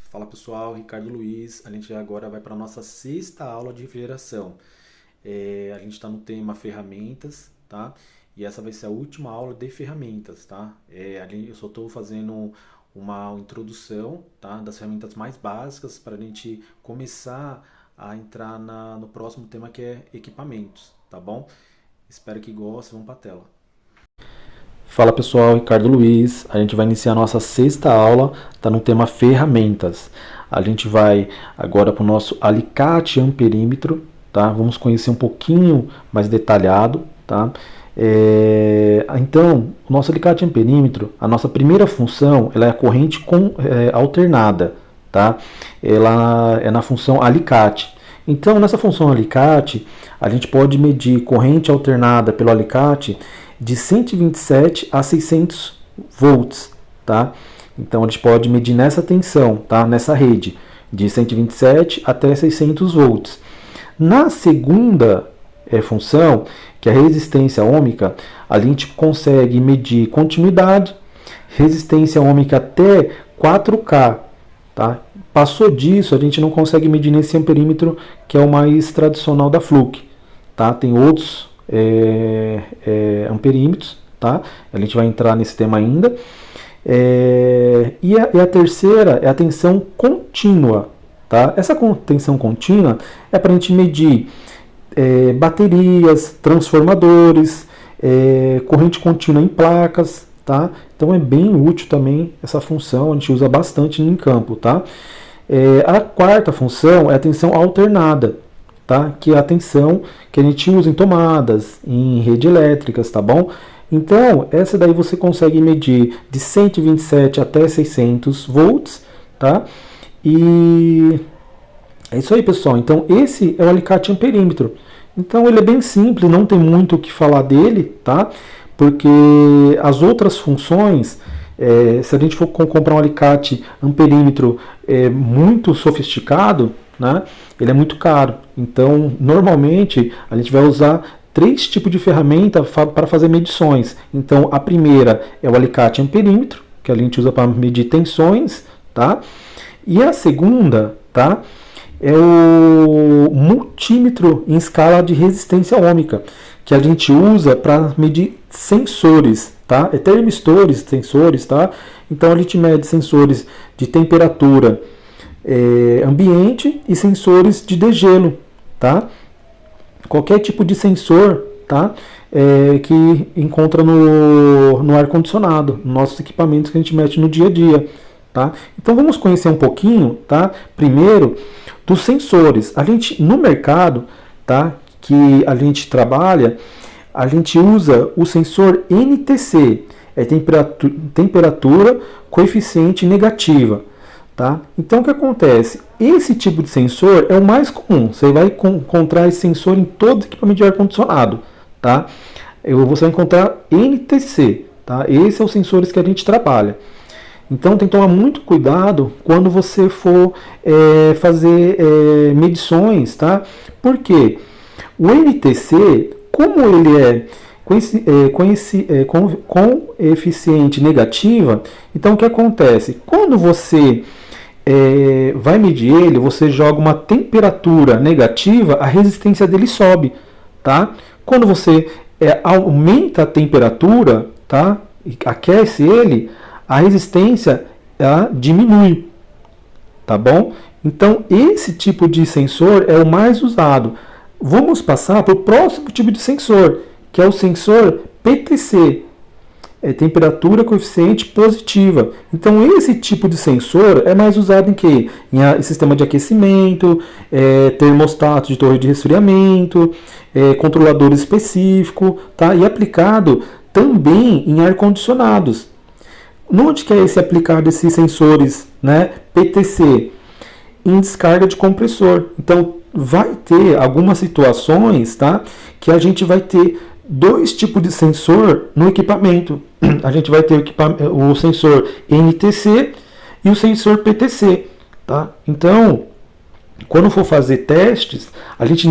Fala pessoal, Ricardo Luiz. A gente agora vai para a nossa sexta aula de refrigeração. A gente está no tema ferramentas, tá? E essa vai ser a última aula de ferramentas, tá? Eu só estou fazendo uma introdução, tá? Das ferramentas mais básicas para a gente começar a entrar no próximo tema que é equipamentos, tá bom? Espero que gostem, vamos para a tela. Fala pessoal, Ricardo Luiz. A gente vai iniciar a nossa sexta aula, está no tema ferramentas. A gente vai agora para o nosso alicate amperímetro, tá? Vamos conhecer um pouquinho mais detalhado, tá? Então, o nosso alicate amperímetro, a nossa primeira função, ela é a corrente alternada, tá? Ela é na função alicate. Então, nessa função alicate, a gente pode medir corrente alternada pelo alicate de 127 a 600 volts, tá? Então a gente pode medir nessa tensão, tá? Nessa rede, de 127 até 600 volts. Na segunda função, que é a resistência ôhmica, a gente consegue medir continuidade, resistência ôhmica até 4K, tá? Passou disso, a gente não consegue medir nesse amperímetro, que é o mais tradicional da Fluke, tá? Tem outros amperímetros, tá? A gente vai entrar nesse tema ainda. E a terceira é a tensão contínua, tá? Essa tensão contínua é para a gente medir baterias, transformadores, corrente contínua em placas, tá? Então é bem útil também essa função, a gente usa bastante em campo, tá? A quarta função é a tensão alternada, tá? Que é a tensão que a gente usa em tomadas, em redes elétricas, tá bom? Então, essa daí você consegue medir de 127 até 600 volts, tá? E é isso aí, pessoal. Então, esse é o alicate amperímetro. Então, ele é bem simples, não tem muito o que falar dele, tá? Porque as outras funções, se a gente for comprar um alicate amperímetro muito sofisticado, né, ele é muito caro. Então, normalmente, a gente vai usar 3 tipos de ferramenta para fazer medições. Então, a primeira é o alicate amperímetro, que a gente usa para medir tensões, tá? E a segunda, tá, é o multímetro em escala de resistência ôhmica, que a gente usa para medir sensores, tá? Termistores, sensores, tá? Então, a gente mede sensores de temperatura ambiente e sensores de degelo, tá? Qualquer tipo de sensor, tá? Que encontra no ar-condicionado, nos nossos equipamentos que a gente mete no dia a dia, tá? Então vamos conhecer um pouquinho, tá? Primeiro, dos sensores. A gente, no mercado, tá? Que a gente trabalha, a gente usa o sensor NTC, temperatura coeficiente negativa. Tá? Então o que acontece? Esse tipo de sensor é o mais comum. Você vai encontrar esse sensor em todo equipamento de ar-condicionado. Tá? Você vai encontrar NTC. Tá? Esse é os sensores que a gente trabalha. Então tem que tomar muito cuidado quando você for fazer medições. Tá? Porque o NTC, como ele é com eficiente negativa, então o que acontece? Quando você vai medir ele, você joga uma temperatura negativa, a resistência dele sobe, tá? Quando você aumenta a temperatura, tá? E aquece ele, a resistência diminui, tá bom? Então esse tipo de sensor é o mais usado. Vamos passar para o próximo tipo de sensor, que é o sensor PTC, temperatura coeficiente positiva. Então esse tipo de sensor é mais usado em quê? Em sistema de aquecimento, termostato de torre de resfriamento, controlador específico, tá? E aplicado também em ar-condicionados. Onde que é esse aplicado esses sensores, né? PTC? Em descarga de compressor. Então vai ter algumas situações, tá? Que a gente vai ter 2 tipos de sensor no equipamento. A gente vai ter o sensor NTC e o sensor PTC, tá? Então, quando for fazer testes, a gente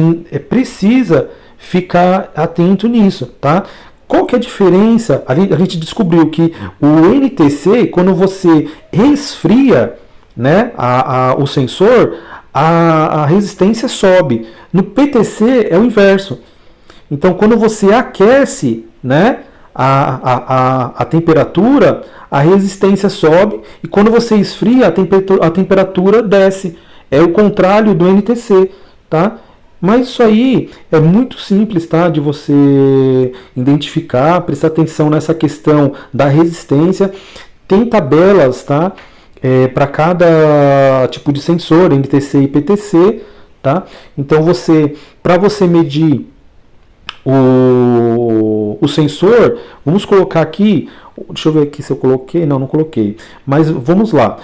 precisa ficar atento nisso, tá? Qual que é a diferença? A gente descobriu que o NTC, quando você resfria, né, o sensor, a resistência sobe. No PTC é o inverso. Então, quando você aquece, né, a temperatura, a resistência sobe, e quando você esfria, a temperatura desce. É o contrário do NTC, tá? Mas isso aí é muito simples, tá? De você identificar, prestar atenção nessa questão da resistência. Tem tabelas, tá? Para cada tipo de sensor, NTC e PTC, tá? Então para você medir o sensor, vamos colocar aqui, deixa eu ver aqui se eu coloquei, não coloquei, mas vamos lá.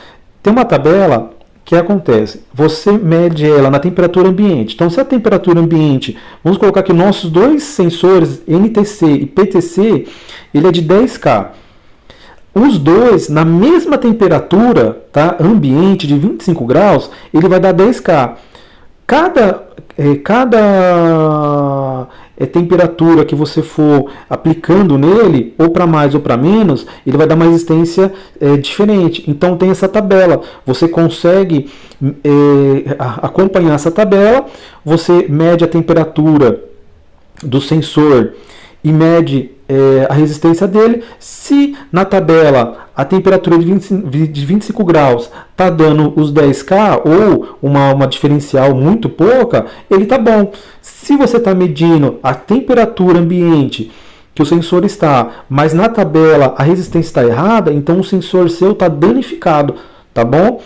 Tem uma tabela que acontece, você mede ela na temperatura ambiente. Então, se a temperatura ambiente, vamos colocar aqui nossos dois sensores, NTC e PTC, ele é de 10K. Os dois, na mesma temperatura, tá, ambiente de 25 graus, ele vai dar 10K. Cada temperatura que você for aplicando nele, ou para mais ou para menos, ele vai dar uma resistência diferente. Então tem essa tabela. Você consegue acompanhar essa tabela, você mede a temperatura do sensor e mede a resistência dele. Se na tabela a temperatura de 25 graus está dando os 10K ou uma diferencial muito pouca, ele está bom. Se você está medindo a temperatura ambiente que o sensor está, mas na tabela a resistência está errada, então o sensor seu está danificado, tá bom?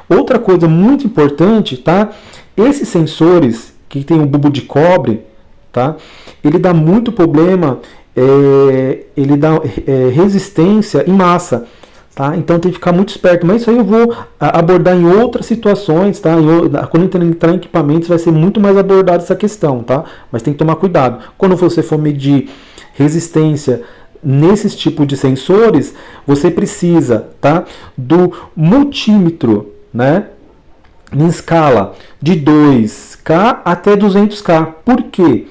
Outra coisa muito importante, tá? Esses sensores que tem um bulbo de cobre, tá? Ele dá muito problema, ele dá resistência em massa, tá? Então tem que ficar muito esperto, mas isso aí eu vou abordar em outras situações, tá? Quando entrar em equipamentos vai ser muito mais abordada essa questão, tá? Mas tem que tomar cuidado. Quando você for medir resistência nesses tipos de sensores, você precisa, tá, do multímetro, né, em escala de 2K até 200K. Por quê?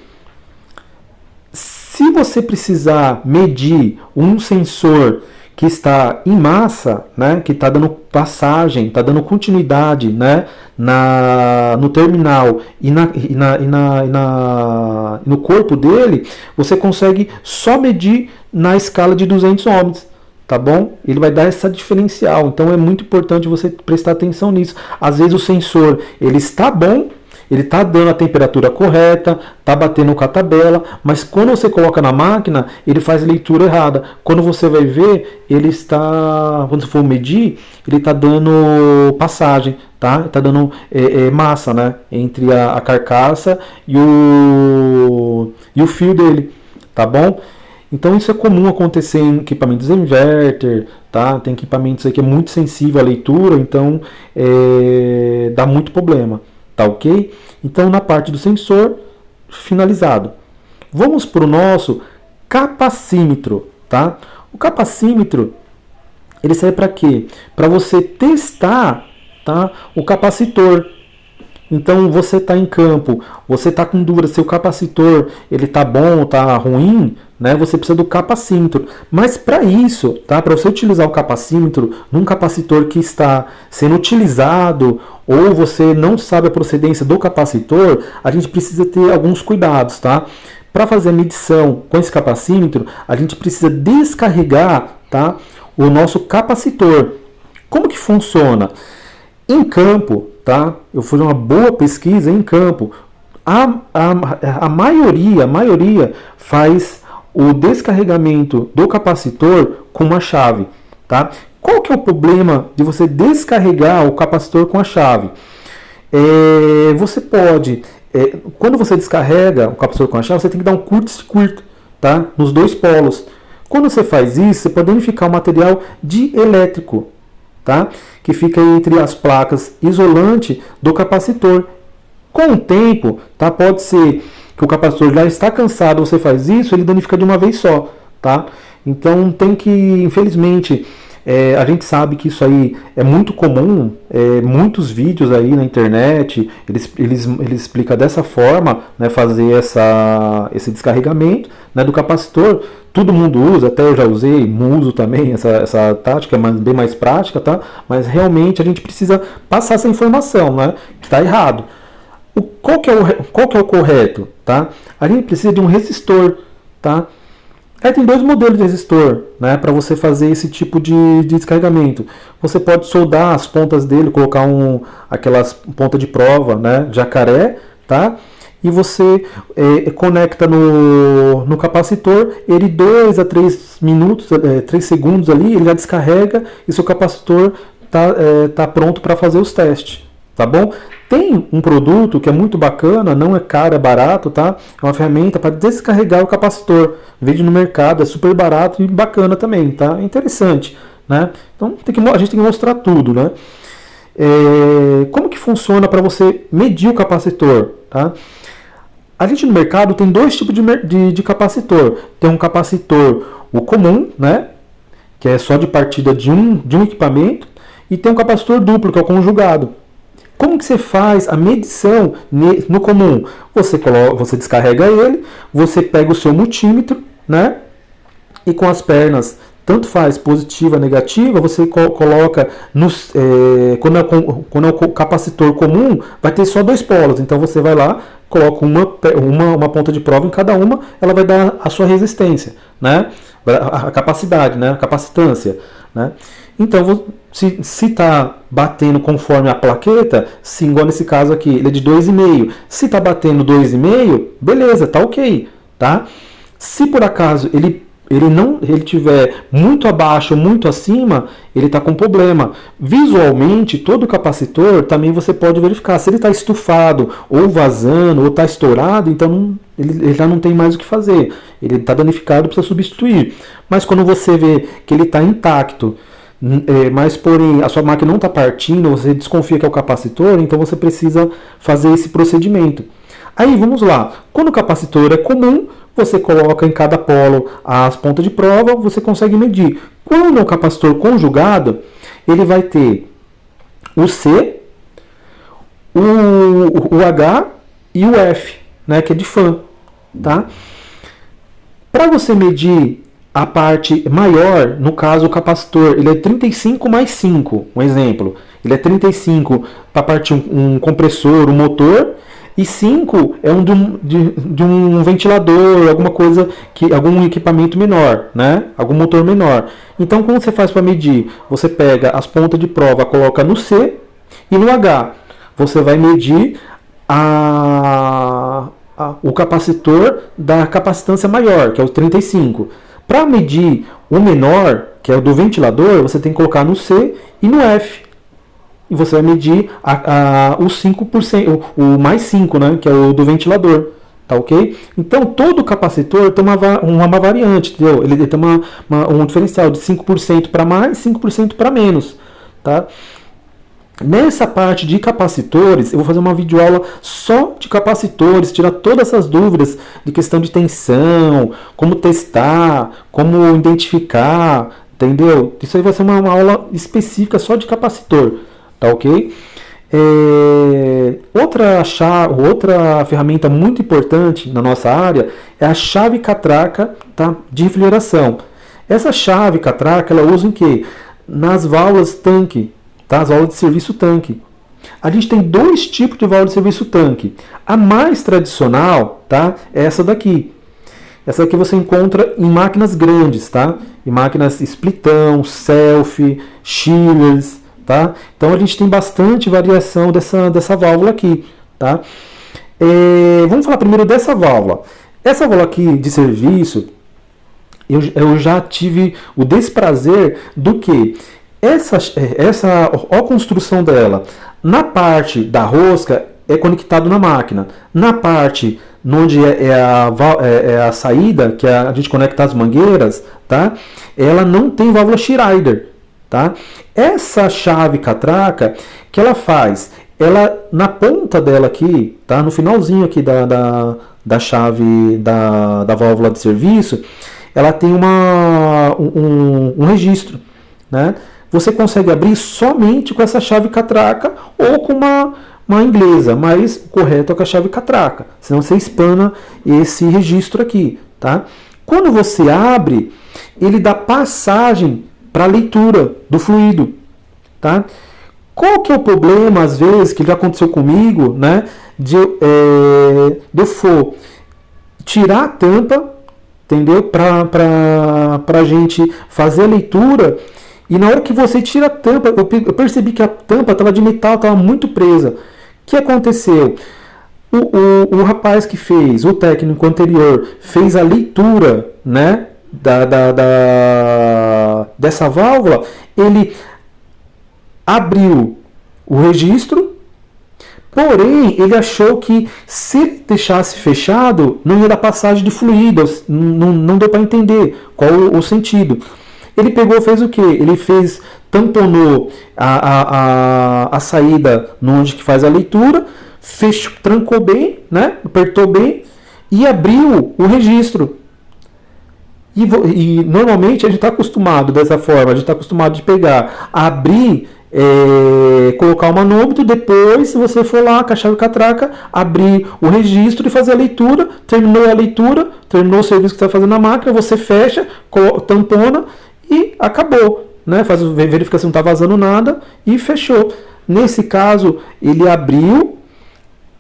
Se você precisar medir um sensor que está em massa, né, que está dando passagem, está dando continuidade, né, no terminal e no corpo dele, você consegue só medir na escala de 200 ohms, tá bom? Ele vai dar essa diferencial, então é muito importante você prestar atenção nisso. Às vezes o sensor ele está bom, ele está dando a temperatura correta, está batendo com a tabela, mas quando você coloca na máquina, ele faz a leitura errada. Quando você vai ver, quando você for medir, ele está dando passagem, tá? Está dando massa, né? Entre a carcaça e o fio dele, tá bom? Então isso é comum acontecer em equipamentos inverter, tá? Tem equipamentos aí que é muito sensível à leitura, então dá muito problema. Tá ok? Então, na parte do sensor, finalizado. Vamos para o nosso capacímetro, tá? O capacímetro, ele serve para quê? Para você testar, tá, o capacitor. Então, você está em campo, você está com dúvida se o capacitor ele está bom ou está ruim, né? Você precisa do capacímetro. Mas para isso, tá? Para você utilizar o capacímetro num capacitor que está sendo utilizado ou você não sabe a procedência do capacitor, a gente precisa ter alguns cuidados, tá? Para fazer a medição com esse capacímetro, a gente precisa descarregar, tá, o nosso capacitor. Como que funciona? Em campo, tá? Eu fiz uma boa pesquisa em campo. A maioria faz o descarregamento do capacitor com uma chave, tá? Qual que é o problema de você descarregar o capacitor com a chave? Você pode, quando você descarrega o capacitor com a chave, você tem que dar um curto-circuito, tá, nos dois polos. Quando você faz isso, você pode danificar o material dielétrico, tá, que fica entre as placas isolante do capacitor. Com o tempo, tá, pode ser que o capacitor já está cansado, você faz isso, ele danifica de uma vez só, tá? Então tem que, infelizmente, A gente sabe que isso aí é muito comum, muitos vídeos aí na internet, eles explicam dessa forma, né, fazer esse descarregamento, né, do capacitor. Todo mundo usa, até eu já usei, uso também essa tática, é bem mais prática, tá? Mas realmente a gente precisa passar essa informação, né, que está errado. Qual que é o correto? Tá? A gente precisa de um resistor. Tá? Aí tem dois modelos de resistor, né, para você fazer esse tipo de descarregamento. Você pode soldar as pontas dele, colocar aquelas pontas de prova, né, jacaré, tá? E você conecta no capacitor, ele 2 a 3 minutos, 3 segundos ali, ele já descarrega e seu capacitor tá pronto para fazer os testes. Tá bom? Tem um produto que é muito bacana, não é caro, é barato, tá? É uma ferramenta para descarregar o capacitor. Vende no mercado, é super barato e bacana também, tá? É interessante, né? Então a gente tem que mostrar tudo, né? Como que funciona para você medir o capacitor, tá? A gente no mercado tem dois tipos de capacitor. Tem um capacitor, o comum, né? Que é só de partida de um equipamento, e tem um capacitor duplo, que é o conjugado. Como que você faz a medição no comum? Você descarrega ele, você pega o seu multímetro, né? E com as pernas, tanto faz positiva, negativa, você coloca quando é o capacitor comum, vai ter só 2 polos. Então você vai lá, coloca uma ponta de prova em cada uma, ela vai dar a sua resistência, né? A capacidade, né? A capacitância, né? Então, se está batendo conforme a plaqueta, sim, igual nesse caso aqui, ele é de 2,5. Se está batendo 2,5, beleza, tá ok, tá? Se por acaso ele tiver muito abaixo ou muito acima, ele está com problema. Visualmente, todo capacitor também você pode verificar. Se ele está estufado, ou vazando, ou está estourado, então ele já não tem mais o que fazer. Ele está danificado, precisa substituir. Mas quando você vê que ele está intacto, mas porém a sua máquina não está partindo, você desconfia que é o capacitor, então você precisa fazer esse procedimento. Aí vamos lá, quando o capacitor é comum, você coloca em cada polo as pontas de prova, você consegue medir. Quando é um capacitor conjugado, ele vai ter o C, o H e o F, né, que é de fã. Tá? Para você medir a parte maior, no caso o capacitor, ele é 35 mais 5, um exemplo. Ele é 35 para partir um compressor, um motor, e 5 é de um ventilador, alguma coisa, algum equipamento menor, né? Algum motor menor. Então, como você faz para medir? Você pega as pontas de prova, coloca no C e no H. Você vai medir o capacitor da capacitância maior, que é o 35. Para medir o menor, que é o do ventilador, você tem que colocar no C e no F. E você vai medir o 5%, o mais 5, né, que é o do ventilador. Tá ok? Então, todo capacitor tem uma variante, entendeu? Ele tem um diferencial de 5% para mais, 5% para menos. Tá? Nessa parte de capacitores, eu vou fazer uma videoaula só de capacitores, tirar todas essas dúvidas de questão de tensão, como testar, como identificar, entendeu? Isso aí vai ser uma aula específica só de capacitor, tá ok? Outra ferramenta muito importante na nossa área é a chave catraca, tá, de refrigeração. Essa chave catraca, ela usa em quê? Nas válvulas tanque. Tá? As válvulas de serviço tanque. A gente tem 2 tipos de válvula de serviço tanque. A mais tradicional, tá, é essa daqui. Essa daqui você encontra em máquinas grandes, tá? Em máquinas splitão, self, chillers, tá? Então a gente tem bastante variação dessa válvula aqui, tá? Vamos falar primeiro dessa válvula. Essa válvula aqui de serviço, eu já tive o desprazer do que a construção dela, na parte da rosca é conectado na máquina, na parte onde é a saída, que a gente conecta as mangueiras, tá? Ela não tem válvula Schrader, tá? Essa chave catraca, que ela faz? Ela, na ponta dela aqui, tá? No finalzinho aqui da chave da válvula de serviço, ela tem um registro. né, você consegue abrir somente com essa chave catraca ou com uma inglesa, mas o correto é com a chave catraca, senão você espana esse registro aqui, tá? Quando você abre, ele dá passagem para a leitura do fluido, tá? Qual que é o problema, às vezes, que já aconteceu comigo, né, de eu for tirar a tampa, entendeu? Para a gente fazer a leitura, e na hora que você tira a tampa, eu percebi que a tampa estava de metal, estava muito presa. O que aconteceu? O rapaz que fez, o técnico anterior, fez a leitura, né, dessa válvula, ele abriu o registro, porém ele achou que se deixasse fechado não ia dar passagem de fluidos, não deu para entender qual o sentido. Ele pegou, fez o que? Ele tamponou a saída onde que faz a leitura, trancou bem, né, apertou bem e abriu o registro. E normalmente a gente está acostumado dessa forma, a gente está acostumado de pegar, abrir, colocar o manômetro, depois, se você for lá com a chave catraca, abrir o registro e fazer a leitura, terminou a leitura, terminou o serviço que está fazendo na máquina, você fecha, tampona e acabou, né? Faz verifica se não está vazando nada e fechou. Nesse caso, ele abriu,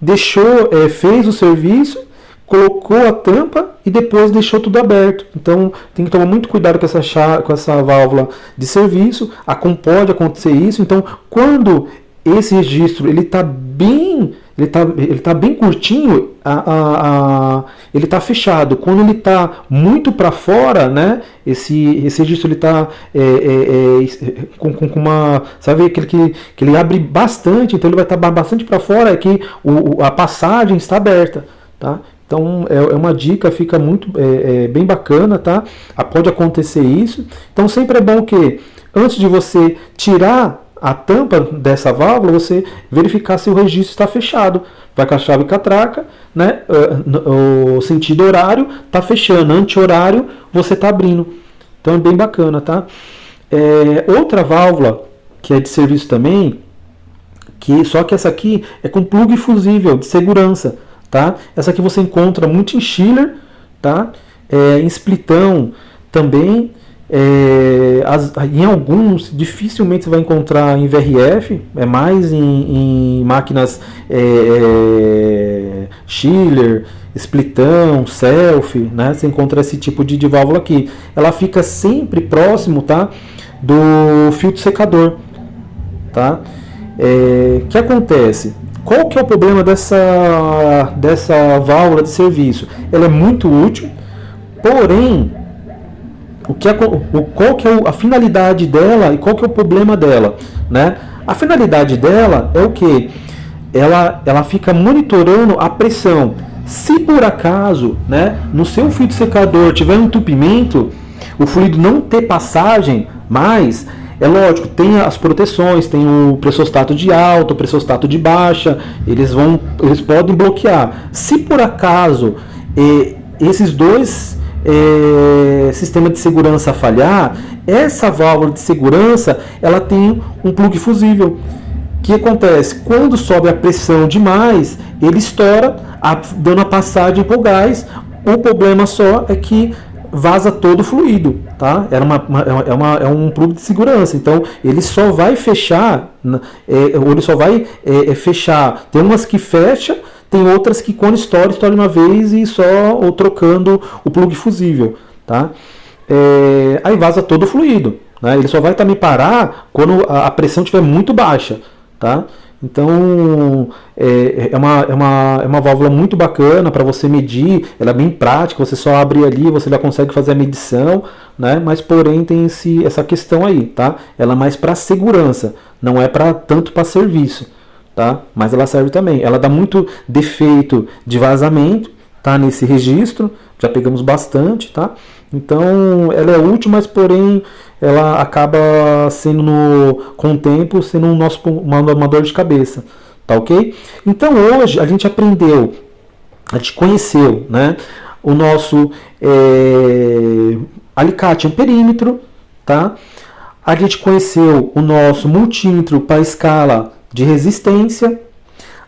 deixou, fez o serviço, colocou a tampa e depois deixou tudo aberto. Então tem que tomar muito cuidado com essa válvula de serviço. Pode acontecer isso. Então quando esse registro ele está bem curtinho, ele está fechado. Quando ele está muito para fora, né, esse registro ele está com uma, sabe, aquele que ele abre bastante, então ele vai estar bastante para fora, é que a passagem está aberta, tá? Então é uma dica, fica muito bem bacana, tá? Pode acontecer isso. Então sempre é bom que antes de você tirar a tampa dessa válvula, você verificar se o registro está fechado. Vai com a chave catraca, né? O sentido horário está fechando, anti-horário você está abrindo. Então é bem bacana, tá? Outra válvula que é de serviço também, só que essa aqui é com plug fusível de segurança, tá? Essa aqui você encontra muito em chiller, tá? Em splitão também. Em alguns dificilmente você vai encontrar em VRF, é mais em máquinas chiller, splitão, self, né? Você encontra esse tipo de válvula aqui. Ela fica sempre próximo, tá, do filtro secador, tá? Que acontece? Qual que é o problema dessa válvula de serviço? Ela é muito útil, porém qual que é a finalidade dela e qual que é o problema dela, né? A finalidade dela é o que? Ela fica monitorando a pressão. Se por acaso, né, no seu filtro secador tiver um entupimento, o fluido não ter passagem mais, é lógico, tem as proteções, tem o pressostato de alta, o pressostato de baixa, eles podem bloquear. Se por acaso esses dois sistema de segurança falhar, essa válvula de segurança ela tem um plug fusível. O que acontece? Quando sobe a pressão demais, ele estoura, dando a passagem para o gás. O problema só é que vaza todo o fluido, tá? É um plug de segurança, então ele só vai fechar, ou ele só vai fechar. Tem umas que fecha, tem outras que quando estoura de uma vez e só ou trocando o plug fusível, tá? Aí vaza todo o fluido, né? Ele só vai também parar quando a pressão estiver muito baixa, tá? Então é uma válvula muito bacana para você medir, ela é bem prática, você só abre ali, você já consegue fazer a medição, né? Mas porém tem essa questão aí, tá? Ela é mais para segurança, não é tanto para serviço, tá? Mas ela serve também. Ela dá muito defeito de vazamento, tá? Nesse registro, já pegamos bastante, tá? Então ela é útil, mas porém ela acaba sendo com o tempo sendo uma dor de cabeça, tá ok? Então hoje a gente aprendeu, a gente conheceu, né, o nosso alicate amperímetro, tá? A gente conheceu o nosso multímetro para escala de resistência.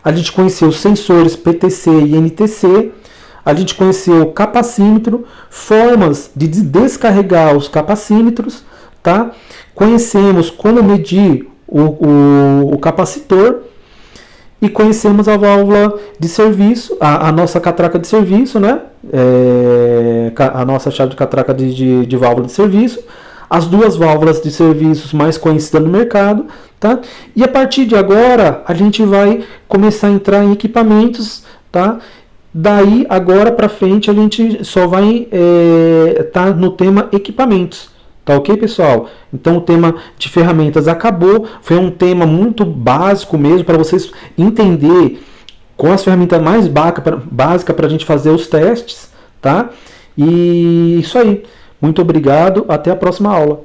A gente conheceu os sensores PTC e NTC. A gente conheceu o capacímetro, formas de descarregar os capacímetros, tá? Conhecemos como medir o capacitor e conhecemos a válvula de serviço, a nossa catraca de serviço, né? A nossa chave de catraca de válvula de serviço, as duas válvulas de serviços mais conhecidas no mercado, tá? E a partir de agora a gente vai começar a entrar em equipamentos, tá? Daí agora para frente a gente só vai tá no tema equipamentos. Tá ok, pessoal? Então o tema de ferramentas acabou. Foi um tema muito básico mesmo para vocês entender com as ferramentas mais básicas para a gente fazer os testes, tá? E isso aí. Muito obrigado. Até a próxima aula.